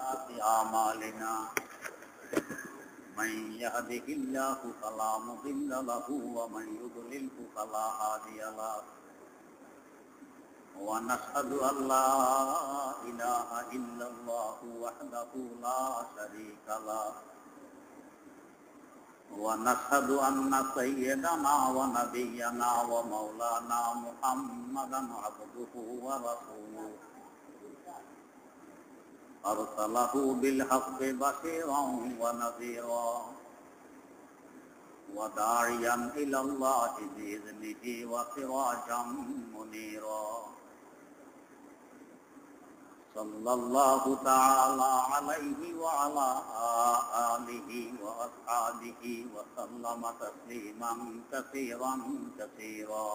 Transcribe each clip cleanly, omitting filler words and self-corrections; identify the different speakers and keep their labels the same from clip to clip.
Speaker 1: سيئات أعمالنا من يهده الله فلا مضل له ومن يضلله فلا هادي له ونشهد أن لا إله إلا الله وحده لا شريك له ونشهد أن سيدنا ونبينا ومولانا محمدا عبده ورسوله أرسله بالحق بشيرا ونذيرا وداعيا إلى الله بإذنه وسراجا منيرا صلى الله تعالى عليه وعلى آله وأصحابه وسلم تسليما كثيرا كثيرا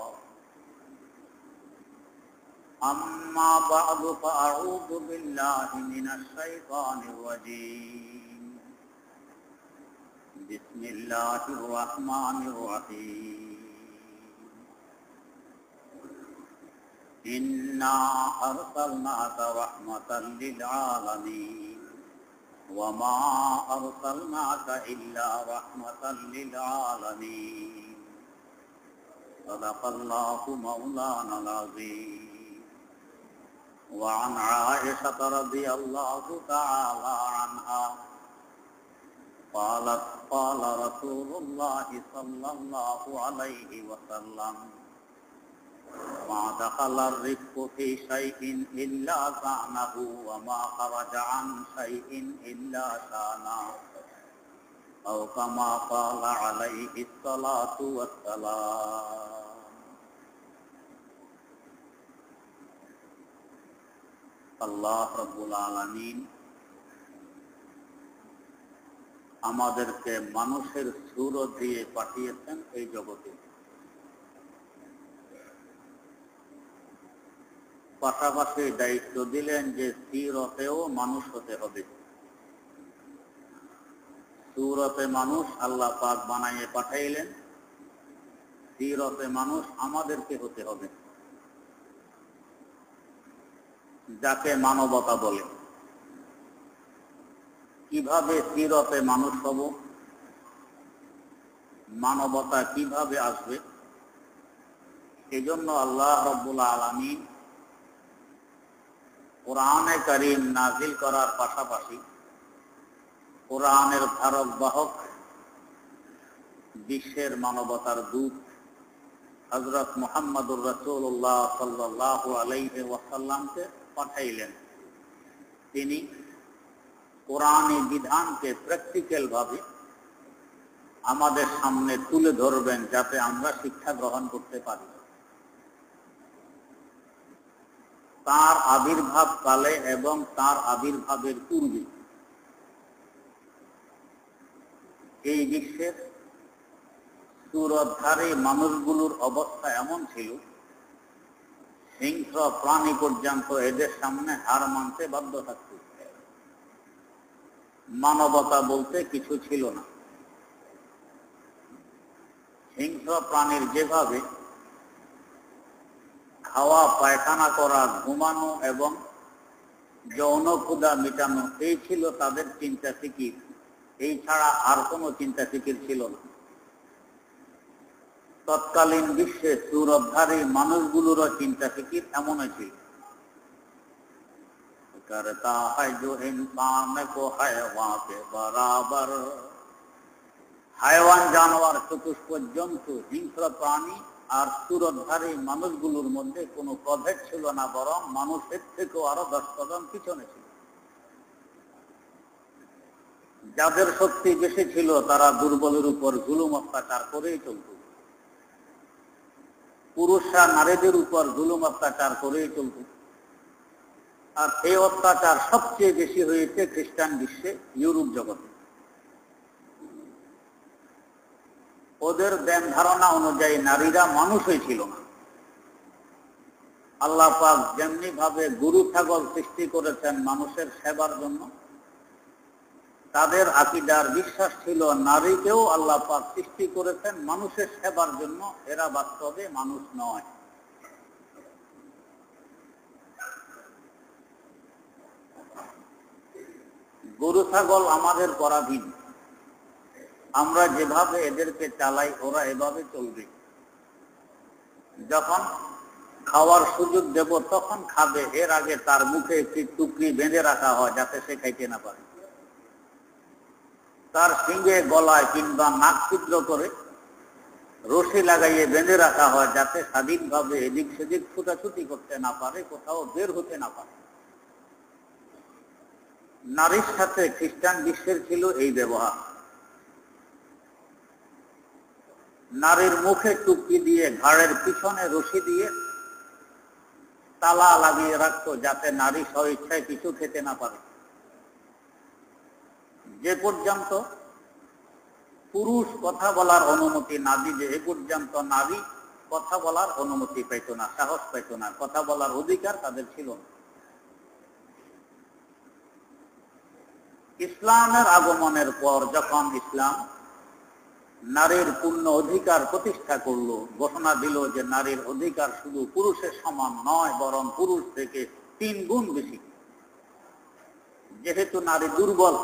Speaker 1: أما بعد فأعوذ بالله من الشيطان الرجيم بسم الله الرحمن الرحيم إنا أرسلناك رحمة للعالمين وما أرسلناك إلا رحمة للعالمين صدق الله مولانا العظيم وعن عائشة رضي الله تعالى عنها قالت قال رسول الله صلى الله عليه وسلم ما دخل الرزق في شيء إلا زانه وما خرج عن شيء إلا شانه أو كما قال عليه الصلاة والسلام আল্লাহ রাব্বুল আলামিন আমাদেরকে মানুষের সূরত দিয়ে পাঠিয়েছেন এই জগতে, পাশাপাশি দায়িত্ব দিলেন যে সীরতেও মানুষ হতে হবে। সূরতে মানুষ আল্লাহ পাক বানাইয়ে পাঠাইলেন, সীরতে মানুষ আমাদেরকে হতে হবে, যাকে মানবতা বলে। কিভাবে সীরতে মানুষ হব, মানবতা কিভাবে আসবে, এজন্য আল্লাহ রাব্বুল আলামিন কোরআনে কারীম নাযিল করার পাশাপাশি কোরআনের ধারক বাহক বিশ্বের মানবতার দূত হযরত মুহাম্মদুর রাসূলুল্লাহ সাল্লাল্লাহু আলাইহি ওয়াসাল্লামকে পাঠাইলেন। তিনি কোরআনী বিধানকে প্র্যাকটিক্যাল ভাবে আমাদের সামনে তুলে ধরবেন, যাতে আমরা শিক্ষা গ্রহণ করতে পারি। তার আবির্ভাব কালে এবং তার আবির্ভাবের পূর্বে এই বিশ্বের সূরতধারী মানুষগুলোর অবস্থা এমন ছিল, হিংস্র প্রাণী পর্যন্ত এদের সামনে হার মানতে বাধ্য থাকত। মানবতা বলতে কিছু ছিল না। হিংস্র প্রাণীর যেভাবে খাওয়া, পায়খানা করা, ঘুমানো এবং যৌন ক্ষুধা মেটানো, এই ছিল তাদের চিন্তা ফিকির। এই ছাড়া আর কোনো চিন্তা ফিকির ছিল না। তৎকালীন বিশ্বে সূরতধারী মানুষগুলোরও চিন্তা ফিকির এমনই ছিল। করতা হ্যায় জো ইনসান কো হায়ওয়ান কে বরাবর, হায়ওয়ান জানোয়ার চতুষ্পদ জন্তু, হিংস্র প্রাণী আর সূরতধারী মানুষগুলোর মধ্যে কোনো প্রভেদ ছিল না, বরং মানুষের থেকেও আরো 10 কদম পিছনে ছিল। যাদের শক্তি বেশি ছিল তারা দুর্বলের উপর জুলুম অত্যাচার করেই চলত। পুরুষরা নারীদের উপর জুলুম অত্যাচার করেই চলত। আর এই অত্যাচার সবচেয়ে বেশি হয়েছে খ্রিস্টান বিশ্বে, ইউরোপ জগতে। ওদের ধ্যান ধারণা অনুযায়ী নারীরা মানুষই ছিল না। আল্লাহ পাক যেমনি ভাবে গরু ছাগল সৃষ্টি করেছেন মানুষের সেবার জন্য, তাদের আকীদার বিশ্বাস ছিল নারীকেও আল্লাহ পাক সৃষ্টি করেছেন মানুষের সেবার জন্য, এরা বাস্তবে মানুষ নয়। গরু ছাগল আমাদের পরাধীন, আমরা যেভাবে এদেরকে চালাই ওরা এভাবে চলবে। যখন খাওয়ার সুযোগ দেব তখন খাবে, এর আগে তার মুখে একটি টুকরি বেঁধে রাখা হয় যাতে সে খাইতে না পারে। তার শিঙে গলায় কিংবা নাক ছিদ্র করে রশি লাগাইয়ে বেঁধে রাখা হয় যাতে স্বাধীনভাবে এদিক সেদিক ছুটাছুটি করতে না পারে, কোথাও বের হতে না পারে। নারীর সাথে খ্রিস্টান বিশ্বের ছিল এই ব্যবহার। নারীর মুখে টুপি দিয়ে ঘাড়ের পিছনে রশি দিয়ে তালা লাগিয়ে রাখতো যাতে নারী স্বইচ্ছায় কিছু খেতে না পারে। যে পর্যন্ত পুরুষ কথা বলার অনুমতি না দিবে এ পর্যন্ত নারী কথা বলার অনুমতি পাইত না, সাহস পাইত না, কথা বলার অধিকার তাদের ছিল না। ইসলামের আগমনের পর যখন ইসলাম নারীর পূর্ণ অধিকার প্রতিষ্ঠা করলো, ঘোষণা দিল যে নারীর অধিকার শুধু পুরুষের সমান নয়, বরং পুরুষ থেকে 3 গুণ বেশি। যেহেতু নারী দুর্বল,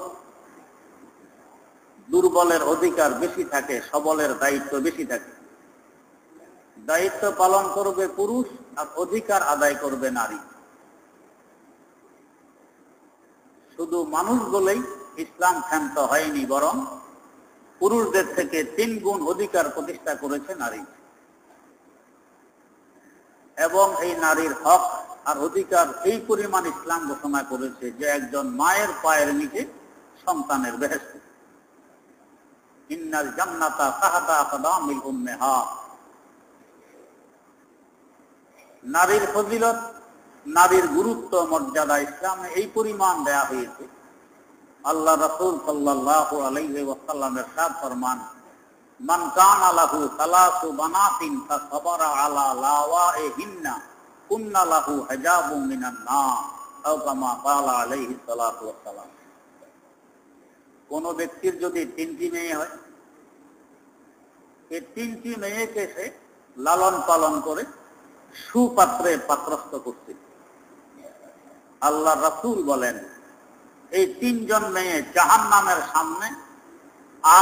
Speaker 1: দুর্বলের অধিকার বেশি থাকে, সবলের দায়িত্ব বেশি থাকে। দায়িত্ব পালন করবে পুরুষ আর অধিকার আদায় করবে নারী। শুধু মানুষ বলেই ইসলাম ক্ষান্ত হয়নি, বরং পুরুষদের থেকে 3 গুণ অধিকার প্রতিষ্ঠা করেছে নারী। এবং এই নারীর হক আর অধিকার এই পরিমাণ ইসলাম ঘোষণা করেছে যে একজন মায়ের পায়ের নিচে সন্তানের বেহেশত। ইন্নাল জান্নাতা তাহতা আকদামিল উম্মাহাত। নারীর ফজিলত, নারীর গুরুত্ব, মর্যাদা ইসলামে এই পরিমাণ দেয়া হয়েছে। আল্লাহ রাসূল সাল্লাল্লাহু আলাইহি ওয়াসাল্লাম ইরশাদ ফরমান, মান কানা লাহু সালাসু বানাতিন ফাসাবারা আলা লাওয়াইহিন্না কুন্না লাহু হিজাবুম মিনান নার, আও কামা ক্বালা আলাইহি সালাতু ওয়াসসালাম। কোন ব্যক্তির যদি 3টি মেয়ে হয়, এই 3টি মেয়েকে সে লালন পালন করে সুপাত্রে পাত্রস্থ করছে। আল্লাহ রাসূল বলেন, এই 3 জন মেয়ে জাহান্নামের সামনে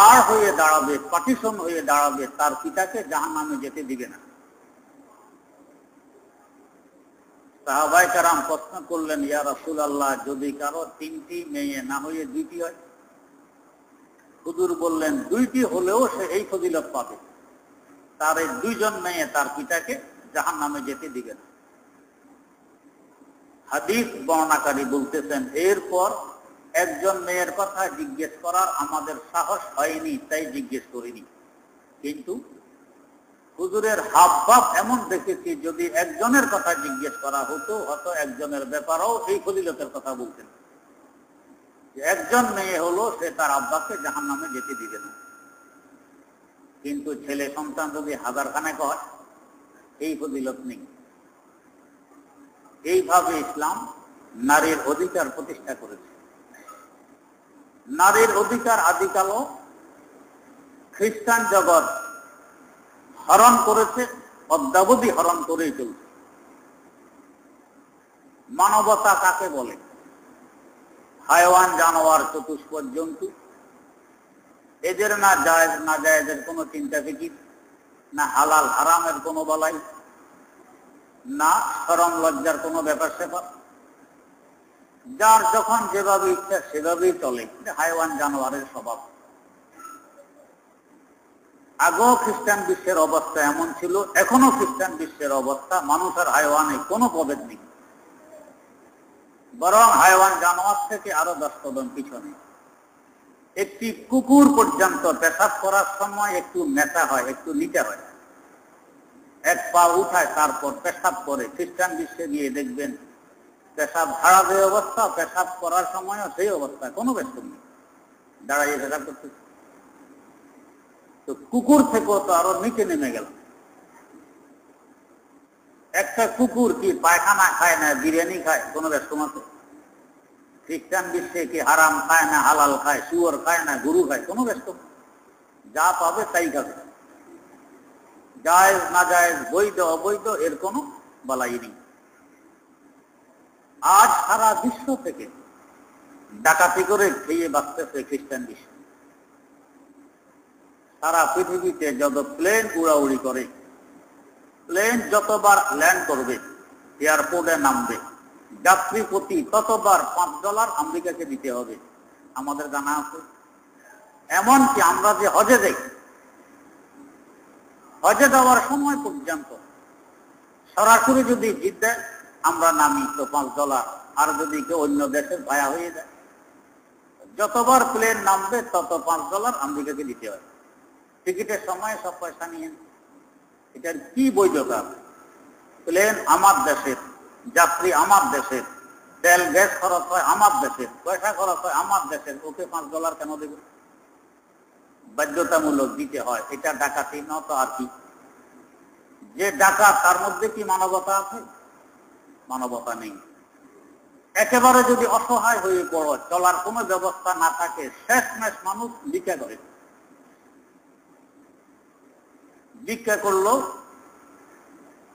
Speaker 1: আর হয়ে দাঁড়াবে, পার্টিশন হয়ে দাঁড়াবে, তার পিতাকে জাহান্নামে যেতে দিবে না। সাহাবায়ে কেরাম প্রশ্ন করলেন, ইয়া রাসূলুল্লাহ, যদি কারো 3টি মেয়ে না হয়ে 2টি হয়? হুজুর বললেন, 2টি হলেও সে এই ফজিলত পাবে, তার এই 2 জন মেয়ে তার পিতাকে জাহান্নামে যেতে দিবে না। হাদিস বর্ণনাকারী বলতেছেন, এরপর একজন মেয়ের কথা জিজ্ঞেস করার আমাদের সাহস হয়নি, তাই জিজ্ঞেস করিনি। কিন্তু হুজুরের হাবভাব এমন দেখেছি, যদি একজনের কথা জিজ্ঞেস করা হতো, হয়তো একজনের ব্যাপারেও এই ফজিলতের কথা বলতেন। একজন মেয়ে হলো, সে তার আব্বাকে জাহান্নামে যেতে দিবে না। কিন্তু ছেলে সন্তান যদি 1000 খানেক হয়, এই ফজিলত নেই। এইভাবে ইসলাম নারীর অধিকার প্রতিষ্ঠা করেছে। নারীর অধিকার আদিকালও খ্রিস্টান জগৎ হরণ করেছে, অদ্যাবধি হরণ করেই চলছে। মানবতা কাকে বলে? হায়াওয়ান, জানোয়ার, চতুষ্পদ জন্তু, এদের না জায়েজ না জায়েজের কোনো চিন্তা ফিকির, না হালাল হারামের কোনো বলাই, না শরম লজ্জার কোনো ব্যাপার স্যাপার। যার যখন যেভাবে ইচ্ছা সেভাবেই চলে, হায়াওয়ান জানোয়ারের স্বভাব। আগেও খ্রিস্টান বিশ্বের অবস্থা এমন ছিল, এখনো খ্রিস্টান বিশ্বের অবস্থা, মানুষ আর হায়াওয়ানে কোনো প্রভেদ নেই, বরং হায়াওয়ান জানোয়ার থেকে আরো 10 কদম পিছনে। একটি কুকুর পর্যন্ত পেশাব করার সময় একটু নেতা হয়, একটু নিতে হয়, 1 পা উঠায় তারপর পেশাব করে। খ্রিস্টান বিশ্বে গিয়ে দেখবেন পেশাব ঝাড়া যে অবস্থা, পেশাব করার সময়ও সেই অবস্থা, কোনো ব্যস্ত নেই, দাঁড়াইয়ে পেশাব করতে। তো কুকুর থেকেও তো আরো নিচে নেমে গেল। একটা কুকুর কি পায়খানা খায় না বিরিয়ানি খায়? কোনো ব্যস্ত আছে? খ্রিস্টান বিশ্বে কি হারাম খায় না হালাল খায়, শুয়োর খায় না গরু খায়? কোনো ব্যস্ত, যা পাবে তাই খাবে। জায়েজ না জায়েজ, বৈধ অবৈধ, এর কোনো বালাই নেই। আজ সারা বিশ্ব থেকে ডাকাতি করে খেয়ে বাঁচতেছে খ্রিস্টান বিশ্ব। সারা পৃথিবীতে যত প্লেন উড়াউড়ি করে, প্লেন যতবার ল্যান্ড করবে, এয়ারপোর্টে নামবে, যাত্রী প্রতি ততবার $5 আমেরিকাকে দিতে হবে, আমাদের জানা আছে। এমনকি আমরা যে হজে যাই, হজে যাওয়ার সময় পর্যন্ত সরাসরি যদি জিদ্দা আমরা নামি তো $5, আর যদি কেউ অন্য দেশের ভায়া হয়ে যায়, যতবার প্লেন নামবে তত $5 আমেরিকাকে দিতে হয়। টিকিটের সময় সব পয়সা নিয়ে, এটার কি বৈধতা? প্লেন আমার দেশের, যাত্রী আমার দেশের, তেল গ্যাস খরচ হয় আমার দেশের, পয়সা খরচ হয় আমার দেশের, ওকে $5 কেন দেবে? বাধ্যতামূলক দিতে হয়। এটা ডাকাতি না তো আর কি? যে ডাকাত তার মধ্যে কি মানবতা আছে? মানবতা নেই। একেবারে যদি অসহায় হয়ে পড়ো, চলার কোনো ব্যবস্থা না থাকে, শেষমেশ মানুষ ভিক্ষা করে। ভিক্ষা করলো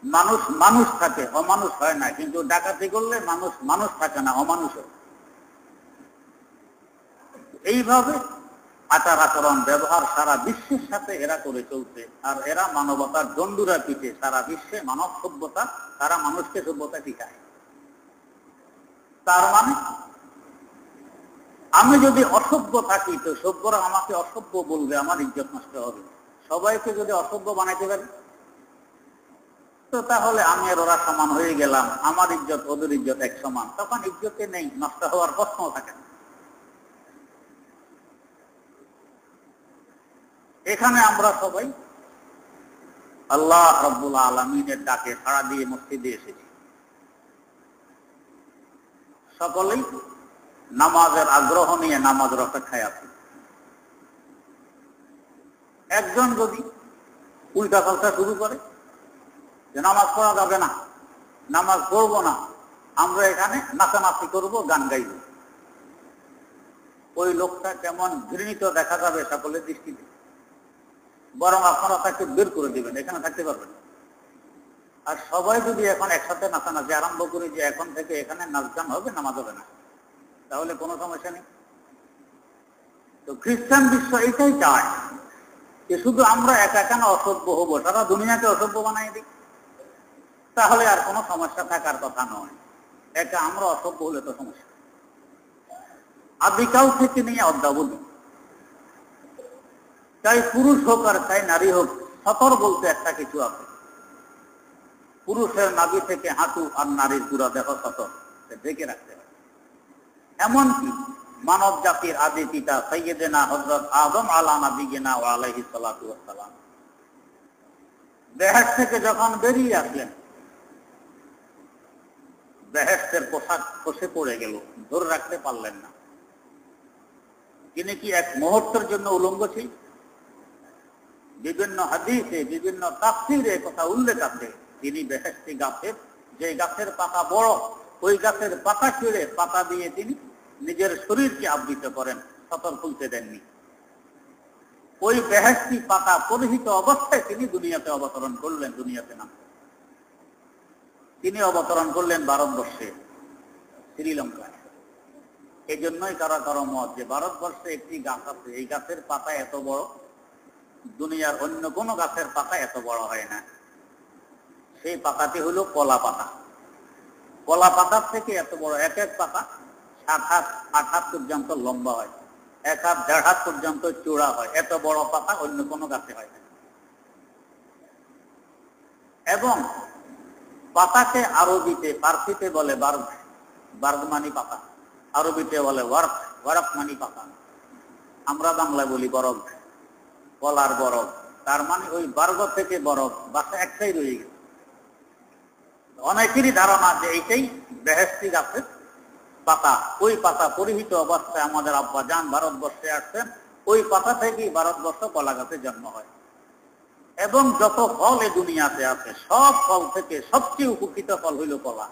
Speaker 1: মানুষ মানুষ থাকে, অমানুষ হয় না। কিন্তু ডাকাতি করলে মানুষ মানুষ থাকে না, অমানুষ হয়। এইভাবে আচার আচরণ ব্যবহার সারা বিশ্বের সাথে এরা করে চলছে। আর এরা মানবতার দণ্ডুরা পিঠে সারা বিশ্বে মানব সভ্যতা, তারা মানুষকে সভ্যতা শিখায়। তার মানে আমি যদি অসভ্য থাকি তো সভ্যরা আমাকে অসভ্য বলবে, আমার ইজ্জত নষ্ট হবে। সবাইকে যদি অসভ্য বানাইতে পারি তো তাহলে আমি আর ওরা সমান হয়ে গেলাম, আমার ইজ্জত ওদের ইজ্জত এক সমান, তখন ইজ্জতে নেই, নষ্ট হওয়ার প্রশ্ন থাকে না। এখানে আমরা সবাই আল্লাহ রাব্বুল আলামিনের ডাকে সাড়া দিয়ে মসজিদে এসেছি। সকলেই নামাজের আগ্রহ নিয়ে নামাজের অপেক্ষায় আছে। একজন যদি উল্টা পাল্টা শুরু করে যে নামাজ পড়া যাবে না, নামাজ পড়বো না, আমরা এখানে নাচানাচি করবো, গান গাইব, ওই লোকটা কেমন ঘৃণিত দেখা যাবে সকলের দৃষ্টিতে। বরং আপনারা তাকে বের করে দিবেন, এখানে থাকতে পারবেন। আর সবাই যদি এখন একসাথে নাচানাচি আরম্ভ করি যে এখন থেকে এখানে নাচ গান হবে, নামাজ হবে না, তাহলে কোনো সমস্যা নেই। তো খ্রিস্টান বিশ্ব এটাই চায় যে শুধু আমরা একা কেন অসভ্য হবো, সারা দুনিয়াকে অসভ্য বানাই দিই, তাহলে আর কোনো সমস্যা থাকার কথা নয়। একা আমরা অসভ্য হলে তো সমস্যা। আদিকাল থেকে নিয়ে অদ্যাবধি, চাই পুরুষ হোক আর চাই নারী হোক, সতর বলতে একটা কিছু আছে। পুরুষের নাভি থেকে হাঁটু আর নারীর পুরা দেহ সতর, ঢেকে রাখতে হবে। এমনকি মানব জাতির আদি পিতা সাইয়্যিদানা হযরত আদম আলা নবিয়িনা ওয়া আলাইহিস সালাতু ওয়াস সালাম বেহেশত থেকে যখন বেরিয়ে আসলেন, বেহেশতের পোশাক খসে পড়ে গেল, ধরে রাখতে পারলেন না। তিনি কি এক মুহূর্তের জন্য উলঙ্গ ছিল? বিভিন্ন হাদিসে, বিভিন্ন তাফসীরে কথা উল্লেখ আছে তিনি বেহেশতি গাছের, যে গাছের পাতা বড়, ওই গাছের পাতা ছিঁড়ে পাতা দিয়ে তিনি নিজের শরীরকে আবৃত করেন, সতর খুলতে দেননি। ওই বেহেশতি পাতা পরিহিত অবস্থায় তিনি দুনিয়াতে অবতরণ করলেন। দুনিয়াতে নাম তিনি অবতরণ করলেন ভারতবর্ষে, শ্রীলঙ্কায়। এই জন্যই কারো কারো মত যে ভারতবর্ষে একটি গাছ আছে, এই গাছের পাতা এত বড়, দুনিয়ার অন্য কোনো গাছের পাতা এত বড় হয় না। সেই পাতাটি হলো কলা পাতা। কলা পাতার থেকে এত বড়, এক এক পাতা 7 হাত 8 হাত পর্যন্ত লম্বা হয়, 1 হাত 1.5 হাত পর্যন্ত চূড়া হয়। এত বড় পাতা অন্য কোনো গাছে হয় না। এবং পাতাকে আরবিতে, ফার্সিতে বলে বার্গ, বার্গ মানি পাতা, আরবিতে বলে ওয়ার্ক, ওয়ার্ক মানি পাতা। আমরা বাংলা বলি বরফ, কলার বরফ। তার মানে ওই বার্গ থেকে বরফ, বাসা একটাই রয়ে গেছে। অনেকেরই ধারণা যে এইটাই বেহেশতি গাছের পাতা। ওই পাতা পরিহিত অবস্থায় আমাদের আব্বা জান ভারতবর্ষে আসছেন, ওই পাতা থেকেই ভারতবর্ষ কলা গাছের জন্ম হয়। এবং যত ফল এই দুনিয়াতে আছে, সব ফল থেকে সবচেয়ে উপকৃত ফল হইল কলা।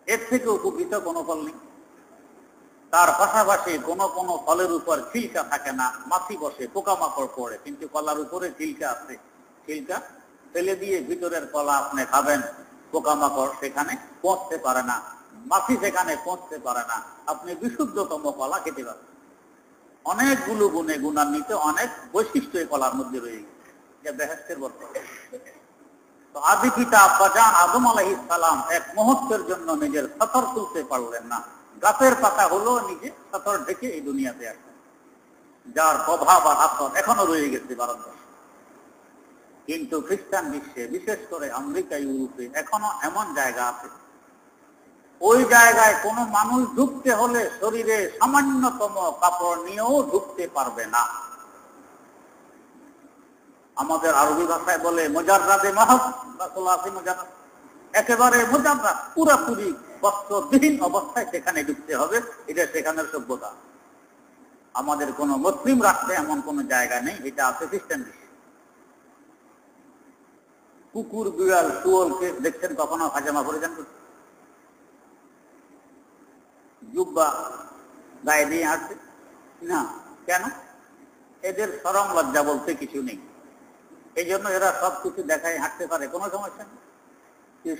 Speaker 1: এর থেকে উপকৃত কোনো ফল নেই। তার পাশাপাশি কোনো কোনো ফলের উপর ছিলকা থাকে না, মাছি বসে, পোকামাকড় পড়ে, কিন্তু কলার উপরে ছিলকা আছে। ছিলকা ফেলে দিয়ে ভিতরের কলা আপনি খাবেন, পোকামাকড় সেখানে পৌঁছতে পারে না, মাছি সেখানে পৌঁছতে পারে না, আপনি বিশুদ্ধতম কলা খেতে পারেন। অনেকগুলো গুণে গুণান্বিত অনেক বৈশিষ্ট্য এই কলার মধ্যে রয়ে গেছে, যা বেহেশতের বর্তমান। তো আদি পিতা আব্বাজান আদম আলাইহিস সালাম এক মুহূর্তের জন্য নিজের সতর তুলতে পারলেন না। গাছের পাতা হলো নিজে সতর ঢেকে এই দুনিয়াতে আসেন, যার প্রভাব আর আসর এখনো রয়ে গেছে ভারতবর্ষে। কিন্তু খ্রিস্টান বিশ্বে, বিশেষ করে আমেরিকা, ইউরোপে এখনো এমন জায়গা আছে, ওই জায়গায় কোনো মানুষ ঢুকতে হলে শরীরে সামান্যতম কাপড় নিয়েও ঢুকতে পারবে না। আমাদের আরবি ভাষায় বলে মুজাররাদে মাহব, একেবারে মুজাররাদ, পুরাপুরি বস্ত্রবিহীন অবস্থায় সেখানে ঢুকতে হবে। এটা সেখানের সভ্যতা। আমাদের কোন মুসলিম রাষ্ট্রে এমন কোন জায়গা নেই, এটা আছে খ্রিস্টান বিশ্বে। কুকুর, বিড়াল, শুয়োরকে দেখছেন কখনো পায়জামা পরিধান করছে? জুব্বা গায়ে দিয়ে হাঁটছে না, কেন? এদের শরম লজ্জা বলতে কিছু নেই, এই জন্য এরা সবকিছু দেখায় হাঁটতে পারে, কোনো সমস্যা নেই।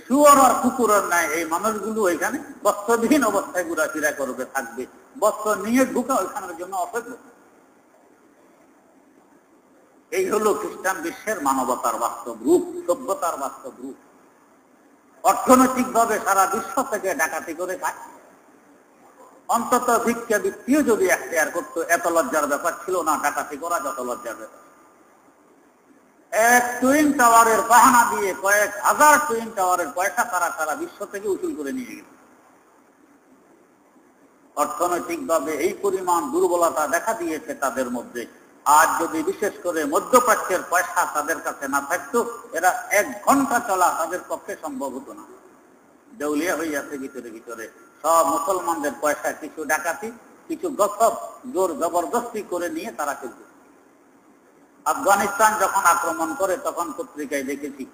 Speaker 1: শুয়োর আর কুকুরের নাই এই মানুষগুলো এখানে বস্ত্রবিহীন অবস্থায় ঘোরাফেরা করবে, থাকবে। বস্ত্র নিয়ে ঢুকা ওইখানের জন্য অসভ্য। এই হলো খ্রিস্টান বিশ্বের মানবতার বাস্তব রূপ, সভ্যতার বাস্তব রূপ। অর্থনৈতিক ভাবে সারা বিশ্ব থেকে ডাকাতি করে খায়। অন্তত ভিক্ষা বৃত্তিও যদি এখতিয়ার করতো, এত লজ্জার ব্যাপার ছিল না ডাকাতি করা যত লজ্জার ব্যাপার। এক টুইন টাওয়ারের বাহানা দিয়ে কয়েক হাজার টুইন টাওয়ারের পয়সা তারা সারা বিশ্ব থেকে উসুল করে নিয়ে গেছে। অর্থনৈতিক ভাবে এই পরিমাণ দুর্বলতা দেখা দিয়েছে তাদের মধ্যে। আজ যদি বিশেষ করে মধ্যপ্রাচ্যের পয়সা তাদের কাছে না থাকতো, এরা 1 ঘন্টা চলা তাদের পক্ষে সম্ভব হতো না। দেউলিয়া হয়ে যাচ্ছে ভিতরে ভিতরে। সব মুসলমানদের পয়সা কিছু ডাকাতি, কিছু গসব, জোর জবরদস্তি করে নিয়ে তারা চলছে। আফগানিস্তান যখন আক্রমণ করে তখন পত্রিকায় দেখেছি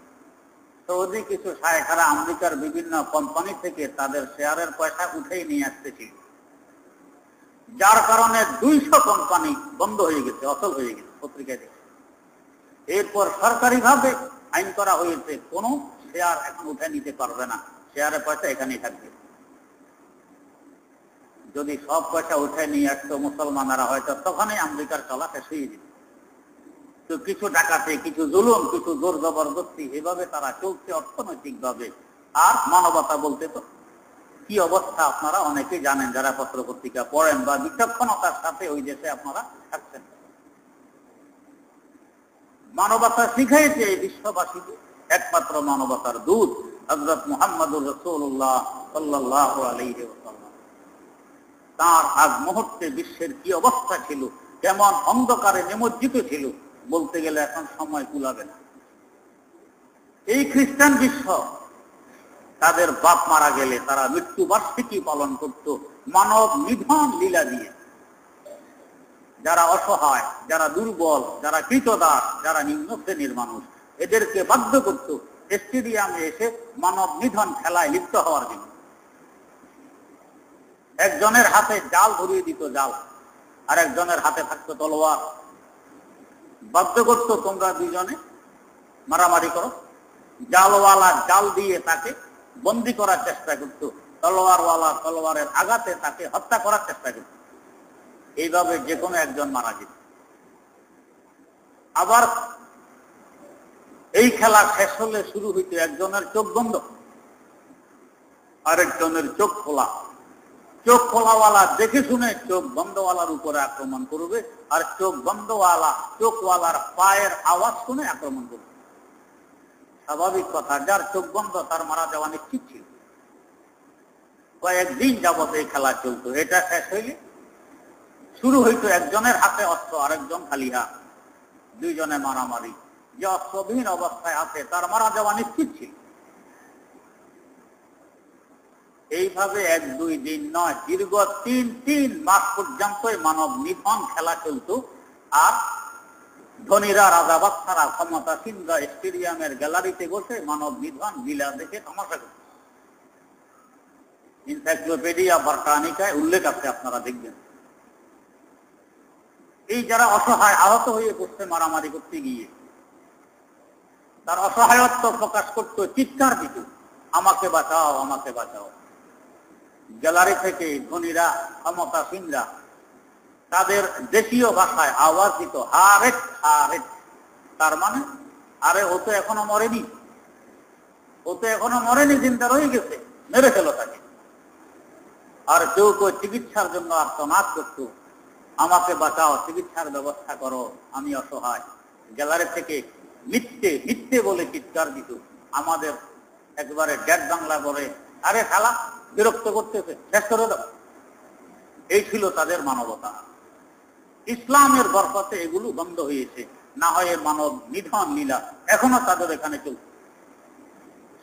Speaker 1: সৌদি কিছু শায়েখরা আমেরিকার বিভিন্ন কোম্পানি থেকে তাদের শেয়ারের পয়সা উঠেই নিয়ে আসতেছিল, যার কারণে 200 কোম্পানি বন্ধ হয়ে গেছে, অচল হয়ে গেছে, পত্রিকায় দেখে। এরপর সরকারি ভাবে আইন করা হয়েছে, কোন শেয়ার এখন উঠে নিতে পারবে না, শেয়ারের পয়সা এখানেই থাকবে। যদি সব পয়সা উঠে নিয়ে আসতো মুসলমানেরা, হয়তো তখনই আমেরিকার চলা শেষ হয়ে যেত। তো কিছু ডাকাতে, কিছু জুলুম, কিছু জোর জবরদস্তি, এভাবে তারা চলছে অর্থনৈতিক ভাবে। আর মানবতা বলতে তো কি অবস্থা আপনারা অনেকে জানেন, যারা পত্র পত্রিকা পড়েন বা বিচক্ষণতার সাথে ওই দেশে আপনারা থাকছেন। মানবতা শিখাইছে এই বিশ্ববাসীকে একমাত্র মানবতার দূত হযরত মুহাম্মদুর রাসূলুল্লাহ সাল্লাল্লাহু আলাইহি ওয়াসাল্লাম। তার আগ মুহূর্তে বিশ্বের কি অবস্থা ছিল, কেমন অন্ধকারে নিমজ্জিত ছিল, বলতে গেলে এখন সময় কুলাবে না। এই খ্রিস্টান বিশ্ব তাদের বাপ মারা গেলে তারা মৃত্যু বার্ষিকী পালন করত মানব নিধন লীলা দিয়ে। যারা অসহায়, যারা দুর্বল, যারা কৃতদাস, যারা নিম্ন শ্রেণীর মানুষ, এদেরকে বাধ্য করত স্টেডিয়ামে এসে মানব নিধন খেলায় লিপ্ত হওয়ার জন্য। একজনের হাতে জাল ধরিয়ে দিত, জাল, আর একজনের হাতে থাকতো তলোয়ার। বাধ্য করত তোমরা দুইজনে মারামারি করো। জালওয়ালা জাল দিয়ে তাকে বন্দি করার চেষ্টা করত, তলোয়ারওয়ালা তলোয়ারের আঘাতে তাকে হত্যা করার চেষ্টা করত। এইভাবে যে কোনো একজন মারা যেত। আবার এই খেলা শেষ হলে শুরু হইত একজনের চোখ বন্ধ, আরেকজনের চোখ খোলা। চোখ খোলাওয়ালা দেখে শুনে চোখ বন্ধওয়ালার উপরে আক্রমণ করবে, আর চোখ বন্ধওয়ালা চোখওয়ালার পায়ের আওয়াজ শুনে আক্রমণ করবে। স্বাভাবিক কথা, যার চোখ বন্ধ তার মারা যাওয়া নিশ্চিত ছিল। কয়েকদিন যাবত এই খেলা চলতো। এটা শেষ হইলে শুরু হইতো একজনের হাতে অস্ত্র, আরেকজন খালি হাত, দুইজনে মারামারি। যে অস্ত্রবিহীন অবস্থায় আছে তার মারা যাওয়া নিশ্চিত ছিল। এইভাবে 1-2 দিন নয়, দীর্ঘ 3 মাস পর্যন্ত মানব নিধন খেলা চলত। আর ধনীরা, রাজা বাদশারা, ক্ষমতাসীনরা স্টেডিয়ামের গ্যালারিতে বসে মানব নিধন লীলা দেখে তামাশা করত। এনসাইক্লোপিডিয়া ব্রিটানিকায় উল্লেখ আছে, আপনারা দেখবেন। এই যারা অসহায় আহত হয়ে পড়ছে মারামারি করতে গিয়ে, তার অসহায়ত্ব প্রকাশ করত, চিৎকার দিত, আমাকে বাঁচাও, আমাকে বাঁচাও। গ্যালারি থেকে ধনীরা, ক্ষমতাসীনরা তাদের দেশীয় ভাষায় আওয়াজ দিত, হারেট হারেট। তার মানে আরে ও তো এখনো মরেনি, ও তো এখনো মরেনি, চিন্তা রয়ে গেছে, মেরে ফেলো তাকে। আর কেউ কেউ চিকিৎসার জন্য আর্তনাদ করত, আমাকে বাঁচাও, চিকিৎসার ব্যবস্থা করো, আমি অসহায়। গ্যালারি থেকে মিথ্যে মিথ্যে বলে চিৎকার দিত। আমাদের একবারে ডেড বাংলা করে, আরে খালা বিরক্ত করতেছে, শেষ করে দাও। এই ছিল তাদের মানবতা। ইসলামের বরকতে এগুলো বন্ধ হয়েছে, না হয় মানব নিধন লীলা এখনো তাদের এখানে চলছে।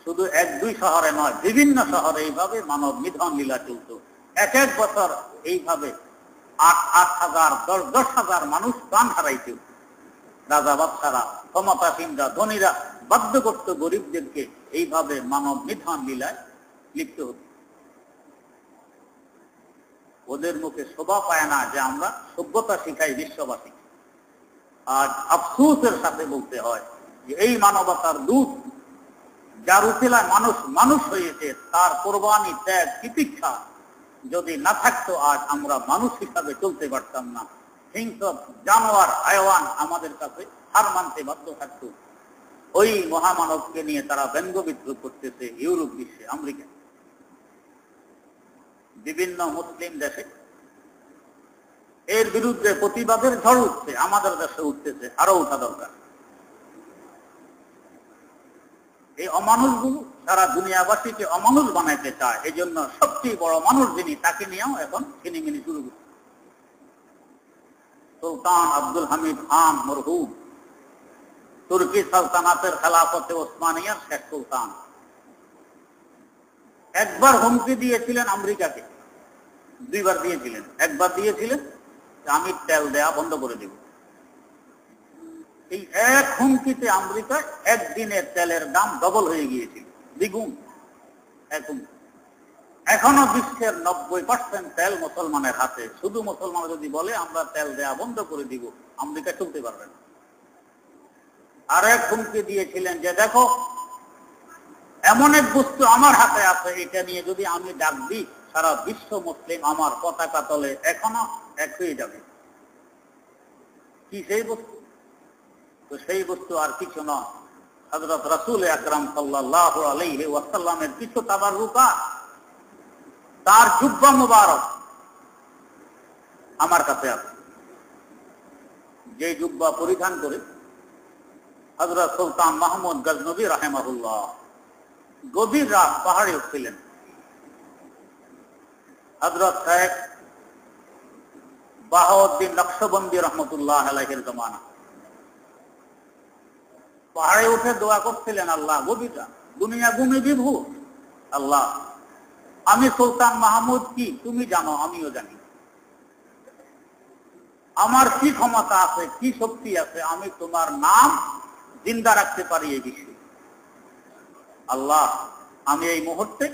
Speaker 1: শুধু 1-2 শহরে নয়, বিভিন্ন শহরে এইভাবে মানব নিধন লীলা চলত। এক এক বছর এইভাবে 8,000, 10,000 মানুষ প্রাণ হারাইত। রাজা বাদশারা, ক্ষমতাসীনরা, ধনীরা বাধ্য করত গরিবদেরকে এইভাবে মানব নিধন লীলায় লিপ্ত হতো। ওদের মুখে শোভা পায় না যে আমরা সভ্যতা শিখাই বিশ্ববাসী। আজ আফসোসের সাথে বলতে হয় যে এই মানবতার দূত যার উসিলায় মানুষ মানুষ হয়েছে, তার কোরবানি, ত্যাগ, তিতিক্ষা যদি না থাকতো আজ আমরা মানুষ হিসাবে চলতে পারতাম না। হিংস্র জানোয়ার, হায়াওয়ান আমাদের কাছে হার মানতে বাধ্য থাকতো। ওই মহামানবকে নিয়ে তারা ব্যঙ্গ বিদ্রুপ করতেছে ইউরোপ বিশ্বে, আমেরিকা, বিভিন্ন মুসলিম দেশে এর বিরুদ্ধে প্রতিবাদের ঝড় উঠছে। আমাদের দেশে উঠতেছে, আরো উঠা দরকার। এই অমানুষগুলো সারা দুনিয়াবাসীকে অমানুষ বানাইতে চায়। এই জন্য সবচেয়ে বড় মানুষ যিনি, তাকে নিয়েও এখন ছিনিমিনি শুরু করছে। সুলতান আব্দুল হামিদ খান মরহুম, তুর্কি সালতানাতের খেলাফতে ওসমানিয়ার শেখ সুলতান, একবার হুমকি দিয়েছিলেন আমেরিকাকে, 2 বার দিয়েছিলেন। একবার দিয়েছিলেন যে আমি তেল দেয়া বন্ধ করে দেব। এই এক হুমকিতে আমেরিকায় একদিনের তেলের দাম ডবল হয়ে গিয়েছিল, দ্বিগুণ। এখনো বিশ্বের 90% তেল মুসলমানের হাতে। শুধু মুসলমান যদি বলে আমরা তেল দেয়া বন্ধ করে দিব, আমেরিকা চলতে পারবে না। আর এক হুমকি দিয়েছিলেন যে দেখো এমন এক বস্তু আমার হাতে আছে, এটা নিয়ে যদি আমি ডাক দিই সারা বিশ্ব মুসলিম আমার পতাকা তলে এখনো এক হয়ে যাবে। কি সেই বস্তু? তো সেই বস্তু আর কিছু নয়, হযরত রাসূল আকরাম সাল্লাল্লাহু আলাইহি ওয়াসাল্লামের কিছু তাবাররুকা, তার জুব্বা মুবারক আমার কাছে আছে। যে জুব্বা পরিধান করে হযরত সুলতান মাহমুদ গজনবী রাহিমাহুল্লাহ গভীর রাত পাহাড়ে উঠছিলেন। হযরত শেখ বাহাউদ্দিন নকশবন্দি রহমতুল্লাহ আলাইহির জমানা পাহাড়ে উঠে দোয়া করছিলেন, আল্লাহ গভীর রাত, দুনিয়া ঘুমে বিভোর, আল্লাহ আমি সুলতান মাহমুদ কি তুমি জানো, আমিও জানি। আমার কি ক্ষমতা আছে, কি শক্তি আছে, আমি তোমার নাম জিন্দা রাখতে পারি এই বিশ্বে। আল্লাহ আমি এই মুহূর্তে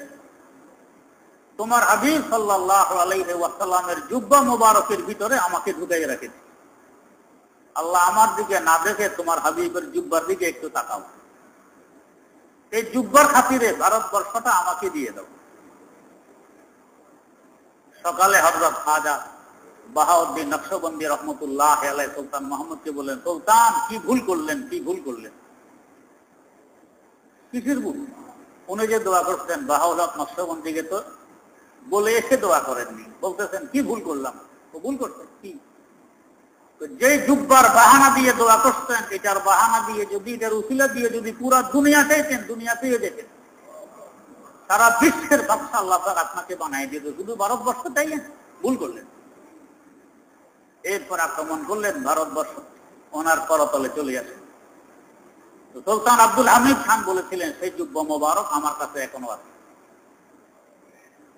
Speaker 1: তোমার হাবিব সাল্লাল্লাহু আলাইহি ওয়াসাল্লামের জুব্বা মুবারকের ভিতরে আমাকে ঢুকাই রেখেছি। আল্লাহ আমার দিকে না দেখে তোমার হাবিবের জুব্বার দিকে একটু তাকাও। এই জুব্বার খাতিরে ভারতবর্ষটা আমাকে দিয়ে দাও। সকালে হযরত খাজা বাহাউদ্দিন নকশবন্দি রহমতুল্লাহ আলাইহি সুলতান মাহমুদকে বললেন, সুলতান কি ভুল করলেন, কি ভুল করলেন? কিসের ভুল? উনি যে দোয়া করছেন বাহাউল নকশবন্দিকে তো বলে এসে দোয়া করেননি, বলতেছেন কি ভুল করলাম? তো ভুল করছেন কি? যে জুব্বার বাহানা দিয়ে দোয়া করছেন, এটার বাহানা দিয়ে যদি, এটার উসিলা দিয়ে যদি পুরা দুনিয়া চাইতেন, দুনিয়া পেয়ে যেতেন। সারা বিশ্বের বাদশা আল্লাহ পাক আপনাকে বানাই দিত, শুধু ভারতবর্ষ চাইলেন, ভুল করলেন। এরপর আক্রমণ করলেন ভারতবর্ষ, ওনার করতলে চলে আসেন। সুলতান আব্দুল হামিদ খান বলেছিলেন, সেই জুব্বা মোবারক আমার কাছে এখনো আছে।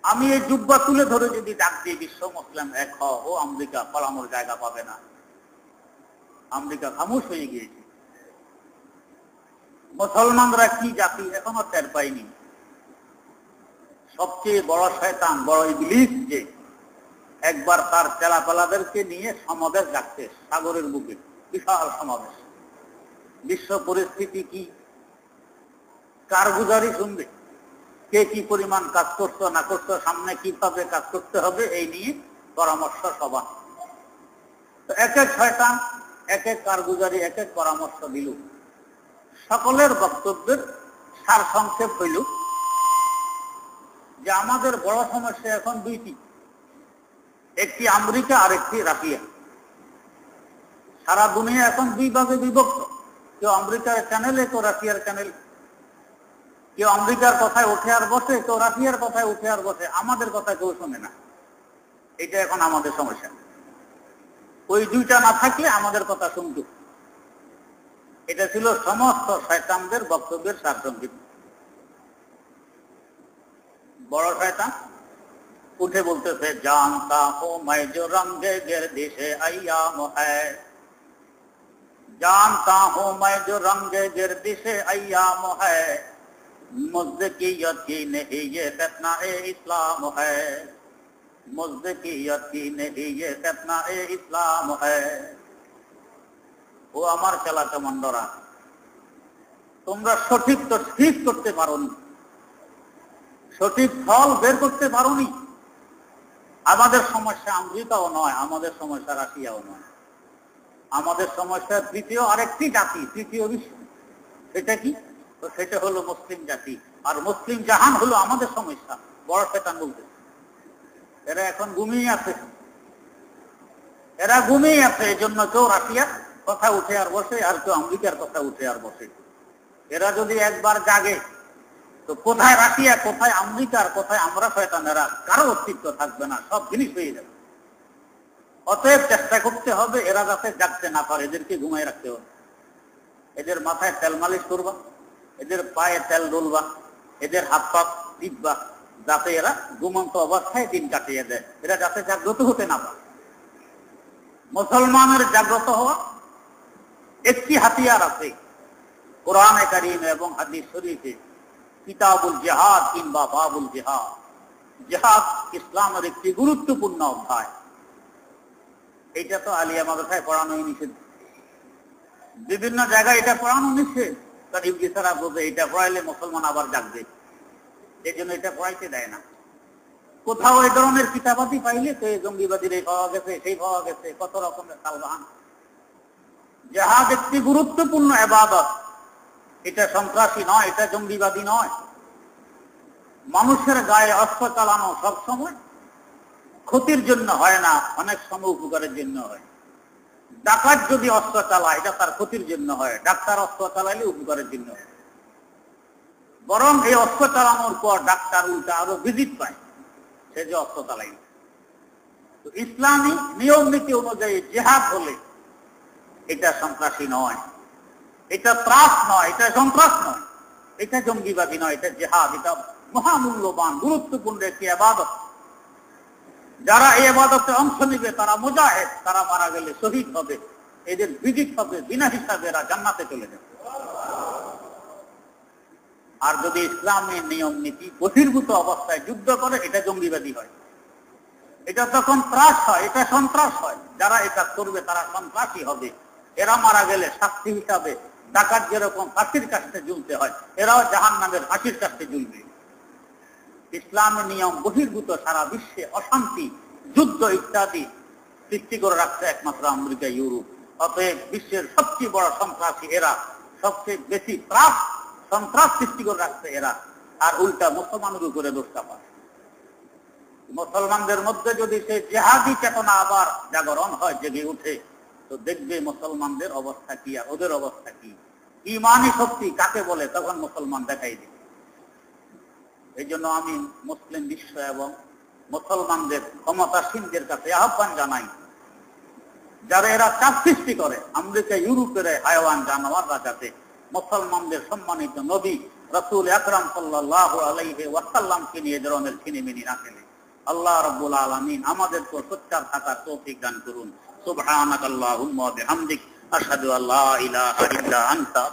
Speaker 1: আমি এই জুব্বা তুলে ধরে যদি ডাক দিই বিশ্ব মুসলিম এক হও, ও আমেরিকা পালানোর জায়গা পাবে না। আমেরিকা খামোশ হয়ে গিয়েছে। মুসলমানরা কি জাতি এখনো টের পায়নি। সবচেয়ে বড় শয়তান, বড় ইবলিস, যে একবার তার চেলাপালাদেরকে নিয়ে সমাবেশ ডাকছে সাগরের বুকে, বিশাল সমাবেশ। বিশ্ব পরিস্থিতি কি, কারগুজারি শুনবে, কে কি পরিমাণ কাজ করছো না করছো, সামনে কিভাবে কাজ করতে হবে, এই নিয়ে পরামর্শ সভা। তো এক এক শয়তান এক এক কারগুজারি এক এক পরামর্শ দিল। সকলের বক্তব্যের সার সংক্ষেপ হইল যে আমাদের বড় সমস্যা এখন দুইটি, একটি আমেরিকা আর একটি রাশিয়া। সারা দুনিয়া এখন দুই ভাগে বিভক্ত, কেউ আমেরিকার চ্যানেলে, কেউ রাশিয়ার চ্যানেল। কেউ আমেরিকার কথায় উঠে আর বসে, কেউ রাশিয়ার কথায় উঠে আর বসে, আমাদের কথা কেউ শোনে না। এটা এখন আমাদের সমস্যা। ওই দুইটা না থাকলে আমাদের কথা শুনত। এটা ছিল সমস্ত শয়তানদের বক্তব্যের সারসংক্ষেপ। বড় শয়তান উঠে বলতেছে, জানতা হো मैं जो रंगे गर्दिश अय्याम है, जानता हूं मैं जो रंगे गर्दिश अय्याम है, मुझ की यकीन ही ये फितना ए इस्लाम है, मुझ की यकीन ही ये फितना ए इस्लाम है। ও আমার চালাক মন্ডরা, তোমরা সঠিক তো ঠিক করতে পারোনি, সঠিক ফল বের করতে পারোনি। আমাদের সমস্যা আমেরিকাও নয়, আমাদের সমস্যা রাশিয়াও নয়, আমাদের সমস্যা তৃতীয় আরেকটি জাতি, তৃতীয় বিশ্ব। সেটা কি? তো সেটা হলো মুসলিম জাতি, আর মুসলিম জাহান হলো আমাদের সমস্যা। বড় শয়তান বলতে, এরা এখন ঘুমিয়ে আছে, এরা ঘুমিয়ে আছে। এই জন্য কেউ রাশিয়ার কথা উঠে আর বসে, আর কেউ আমেরিকার কথা উঠে আর বসে। এরা যদি একবার জাগে, তো কোথায় রাশিয়া, কোথায় আমেরিকার, কোথায় আমরা শয়তানেরা, কারো অস্তিত্ব থাকবে না, সব জিনিস হয়ে যাবে। অতএব চেষ্টা করতে হবে এরা যাতে জাগতে না পারে, এদেরকে ঘুমাই রাখতে হবে। এদের মাথায় তেল মালিশ করবা, এদের পায়ে তেল ডলবা, এদের হাত পা টিপবা, যাতে এরা ঘুমন্ত অবস্থায় দিন কাটিয়ে দেয়, এরা যাতে জাগ্রত হতে না পারে। মুসলমানের জাগ্রত হওয়া একটি হাতিয়ার আছে কোরআনে কারীম এবং হাদিস শরীফে, কিতাবুল জিহাদ কিংবা বাবুল জিহাদ। জিহাদ ইসলামের একটি গুরুত্বপূর্ণ অধ্যায়। এটা তো আলিয়া মাদ্রাসায় পড়ানোই নিষেধ, বিভিন্ন জায়গায় এটা পড়ানো নিষেধ। তার ইবলিসরা বোঝে এটা পড়াইলে মুসলমান আবার জাগবে, এই জন্য এটা পড়াইতে দেয় না। কোথাও এই ধরনের কিতাবাদি পাইলে তো এই জঙ্গিবাদীর এই পাওয়া গেছে, সেই পাওয়া গেছে, কত রকমের তালবাহান। জিহাদ একটি গুরুত্বপূর্ণ ইবাদত, এটা সন্ত্রাসী নয়, এটা জঙ্গিবাদী নয়। মানুষের গায়ে অস্ত্র চালানো সবসময় ক্ষতির জন্য হয় না, অনেক সময় উপকারের জন্য হয়। ডাকাত যদি অস্ত্র চালায়, এটা তার ক্ষতির জন্য হয়। ডাক্তার অস্ত্র চালাইলে উপকারের জন্য হয়। বরং এই অস্ত্র চালানোর পর ডাক্তার উল্টা আরো ভিজিট পায়, সে যে অস্ত্র চালাই। তো ইসলামী নিয়ম নীতি অনুযায়ী জিহাদ হলে এটা সন্ত্রাসী নয়, এটা ত্রাস নয়, এটা সন্ত্রাস নয়, এটা জঙ্গিবাদী নয়, এটা জিহাদ। এটা মহামূল্যবান গুরুত্বপূর্ণ একটি ইবাদত। যারা এই ইবাদতে অংশ নিবে তারা মুজাহিদ, তারা মারা গেলে শহীদ হবে, এদের ভিজিট হবে, বিনা হিসাবে এরা জান্নাতে চলে যাবে। আর যদি ইসলামের নিয়ম নীতি বহির্ভূত অবস্থায় যুদ্ধ করে, এটা জঙ্গিবাদী হয়, এটা তখন ত্রাস হয়, এটা সন্ত্রাস হয়। যারা এটা করবে তারা সন্ত্রাসী হবে। এরা মারা গেলে শাস্তি হিসাবে ডাকাত যেরকম ফাঁসির কাছে ঝুলতে হয়, এরাও জাহান্নামের ফাঁসির কাছে ঝুলবে। ইসলামের নিয়ম বহির্ভূত সারা বিশ্বে অশান্তি, যুদ্ধ ইত্যাদি সৃষ্টি করে রাখছে একমাত্র আমেরিকা, ইউরোপ। অতএব বিশ্বের সবচেয়ে বড় সন্ত্রাসী এরা, সবচেয়ে বেশি সন্ত্রাস সৃষ্টি করে রাখছে এরা, আর উল্টা মুসলমানের উপরে দোষটা পায়। মুসলমানদের মধ্যে যদি সেই জিহাদি চেতনা আবার জাগরণ হয়, জেগে উঠে, তো দেখবে মুসলমানদের অবস্থা কি আর ওদের অবস্থা কি। ঈমানি শক্তি কাকে বলে তখন মুসলমান দেখাই দেবে। এই জন্য আমি মুসলিম বিশ্ব এবং মুসলমানদের ক্ষমতাসীনদের কাছে আহ্বান জানাই, যারা এরা চাপ সৃষ্টি করে আমেরিকা ইউরোপের হায়াওয়ান জানোয়াররা যাতে মুসলমানদের সম্মানিত নবী রাসূল আকরাম সাল্লাল্লাহু আলাইহি ওয়াসাল্লামকে নিয়ে ধরনের ছিনিমিনি না খেলে। আল্লাহ রাব্বুল আলামিন আমাদেরকে সোচ্চার থাকার তৌফিক দান করুন। সুবহানাকাল্লাহুম্মা ওয়া বিহামদিক আশহাদু আল্লা ইলাহা ইল্লা আনতা